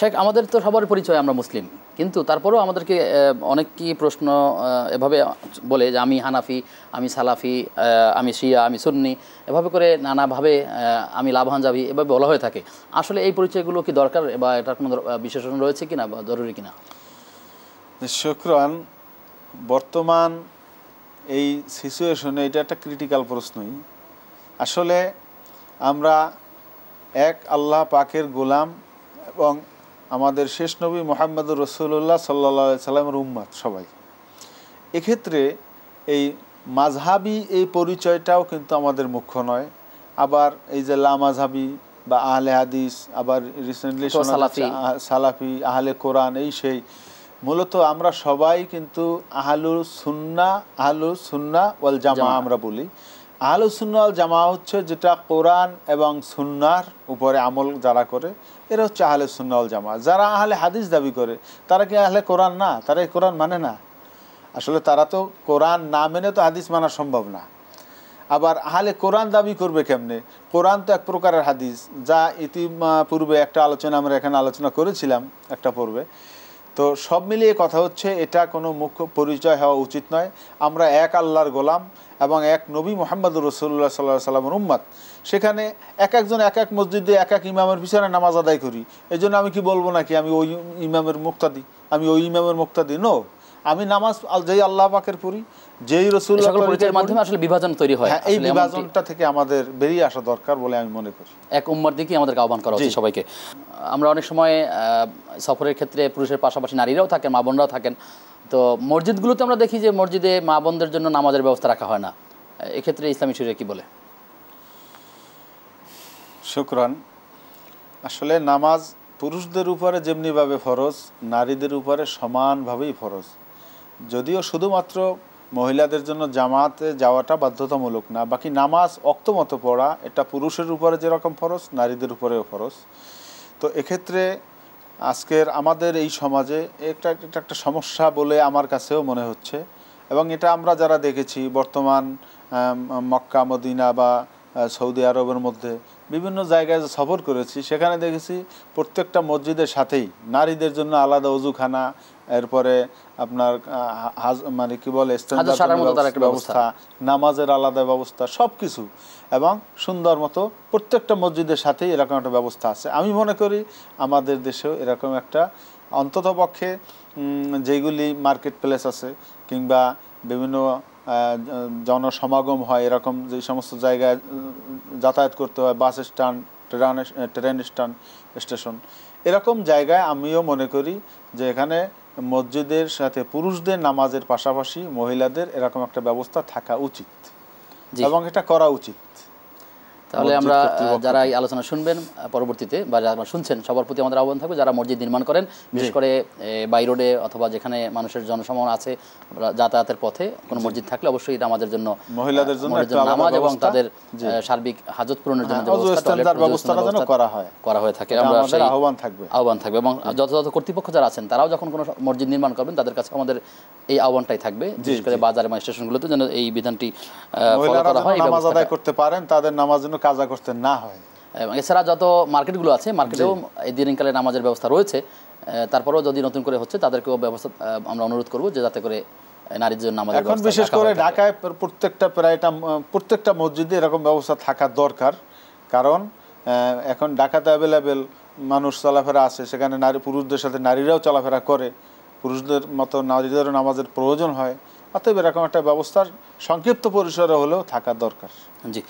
শেখ, আমাদের তো সবার পরিচয় আমরা মুসলিম, কিন্তু তারপরেও আমাদেরকে অনেকই প্রশ্ন এভাবে বলে যে আমি হানাফি, আমি সালাফি, আমি শিয়া, আমি সুন্নি, এভাবে করে নানাভাবে আমি লাভানজাবি এভাবে বলা হয়ে থাকে। আসলে এই পরিচয়গুলো কি দরকার বা এটার কোনো বিশেষণ রয়েছে কিনা বা জরুরি কিনা? শুকরান। বর্তমান এই সিচুয়েশনে এটা একটা ক্রিটিক্যাল প্রশ্নই। আসলে আমরা এক আল্লাহ পাকের গোলাম এবং আমাদের শেষ নবী মুহাম্মদুর রাসূলুল্লাহ সাল্লাল্লাহু আলাইহি সাল্লামের উম্মত সবাই। এক্ষেত্রে এই মাযহাবি এই পরিচয়টাও কিন্তু আমাদের মুখ্য নয়। আবার এই যে লা মাযহাবি বা আহলে হাদিস, আবার রিসেন্টলি সালাফি, আহলে কোরআন, এই সেই মূলত আমরা সবাই কিন্তু আহলুস সুন্নাহ ওয়াল জামা আমরা বলি। আহলুস সুন্নাহ ওয়াল জামা হচ্ছে যেটা কোরআন এবং সুন্নাহর উপরে আমল যারা করে, এরা হচ্ছে আহলে সুন্নাহ ওয়াল জামা। যারা আহলে হাদিস দাবি করে তারা কি আহলে কোরআন না? তারা এই কোরআন মানে না। আসলে তারা তো কোরআন না মেনে তো হাদিস মানা সম্ভব না। আবার আহলে কোরআন দাবি করবে কেমনে? কোরআন তো এক প্রকারের হাদিস, যা ইতিপূর্বে একটা আলোচনা আমরা এখানে আলোচনা করেছিলাম একটা পর্বে। তো সব মিলিয়ে কথা হচ্ছে এটা কোনো মুখ্য পরিচয় হওয়া উচিত নয়। আমরা এক আল্লাহর গোলাম এবং এক নবী মুহাম্মদুর রাসূলুল্লাহ সাল্লাল্লাহু আলাইহি সাল্লামের উম্মত। সেখানে এক একজন এক এক মসজিদে এক এক ইমামের পিছনে নামাজ আদায় করি। এই জন্য আমি কি বলবো নাকি আমি ওই ইমামের মুক্তাদি, আমি ওই ইমামের মুক্তাদি? নো, আমি নামাজ যেই আল্লাহ পাকের পড়ি, যেই রাসূলুল্লাহর মাধ্যমে আসলে বিভাজন তৈরি হয়। এই বিভাজনটা থেকে আমাদের বেরিয়ে আসা দরকার বলে আমি মনে করি। এক উম্মার দিকে আমাদেরকে আহ্বান করা উচিত সবাইকে। আমরা অনেক সময় সফরের ক্ষেত্রে পুরুষের পাশাপাশি নারীরাও থাকেন, মা বোনরাও থাকেন। তো মসজিদগুলোতে আমরা দেখি যে মসজিদে মা বোনদের জন্য নামাজের ব্যবস্থা রাখা হয় না। এক্ষেত্রে ইসলামী শরীয়ত কি বলে? শুকরান। আসলে নামাজ পুরুষদের উপরে যেমনিভাবে ফরজ, নারীদের উপরে সমানভাবেই ফরজ। যদিও শুধুমাত্র মহিলাদের জন্য জামাতে যাওয়াটা বাধ্যতামূলক না, বাকি নামাজ ওয়াক্ত মতো পড়া এটা পুরুষের উপরে যেরকম ফরজ, নারীদের উপরেও ফরজ। তো এক্ষেত্রে আজকের আমাদের এই সমাজে এটা একটা সমস্যা বলে আমার কাছেও মনে হচ্ছে। এবং এটা আমরা যারা দেখেছি বর্তমান মক্কা, মদিনা বা সৌদি আরবের মধ্যে বিভিন্ন জায়গায় সফর করেছি, সেখানে দেখেছি প্রত্যেকটা মসজিদের সাথেই নারীদের জন্য আলাদা ওযুখানা, এরপরে আপনার মানে কি বলে ব্যবস্থা, নামাজের আলাদা ব্যবস্থা, সব কিছু এবং সুন্দর মতো প্রত্যেকটা মসজিদের সাথেই এরকম একটা ব্যবস্থা আছে। আমি মনে করি আমাদের দেশেও এরকম একটা অন্ততপক্ষে যেগুলি মার্কেট প্লেস আছে কিংবা বিভিন্ন জনসমাগম হয়, এরকম যে সমস্ত জায়গায় যাতায়াত করতে হয়, বাস স্ট্যান্ড, ট্রেন স্টেশন, এরকম জায়গায় আমিও মনে করি যে এখানে মসজিদের সাথে পুরুষদের নামাজের পাশাপাশি মহিলাদের এরকম একটা ব্যবস্থা থাকা উচিত এবং এটা করা উচিত। তাহলে আমরা যারা এই আলোচনা শুনবেন পরবর্তীতে বা যারা শুনছেন সবার প্রতি আমাদের আহ্বান থাকবে, যারা মসজিদ নির্মাণ করেন বিশেষ করে বাই রোডে অথবা যেখানে মানুষের জনসমাগম আছে, যাতায়াতের পথে কোনো মসজিদ থাকলে অবশ্যই এটা আমাদের জন্য, মহিলাদের জন্য নামাজ এবং তাদের সার্বিক হাজত পূরণের জন্য ব্যবস্থা করা হয়ে থাকে। আমরা আহ্বান থাকবে এবং যথাযথ কর্তৃপক্ষ যারা আছেন তারাও যখন কোনো মসজিদ নির্মাণ করবেন তাদের কাছে আমাদের এই আহ্বানটাই থাকবে, বিশেষ করে বাজার এবং স্টেশনগুলোতে যেন এই বিধানটি ফলো করা হয়, নামাজ আদায় করতে পারেন, তাদের নামাজ যেন কাজা করতে না হয়। এবং এছাড়া যত মার্কেটগুলো আছে, মার্কেটেও এই দিনকালে নামাজের ব্যবস্থা রয়েছে। তারপরেও যদি নতুন করে হচ্ছে তাদেরকেও ব্যবস্থা আমরা অনুরোধ করব যে যাতে করে নারীদের জন্য নামাজের ব্যবস্থা। এখন বিশেষ করে ঢাকায় প্রত্যেকটা মসজিদে এরকম ব্যবস্থা থাকা দরকার, কারণ এখন ঢাকাতে অ্যাভেলেবেল মানুষ চলাফেরা আছে, সেখানে পুরুষদের সাথে নারীরাও চলাফেরা করে, পুরুষদের মতো নারীদেরও নামাজের প্রয়োজন হয়। অতএব এরকম একটা ব্যবস্থার সংক্ষিপ্ত পরিসরে হলেও থাকা দরকার। জি।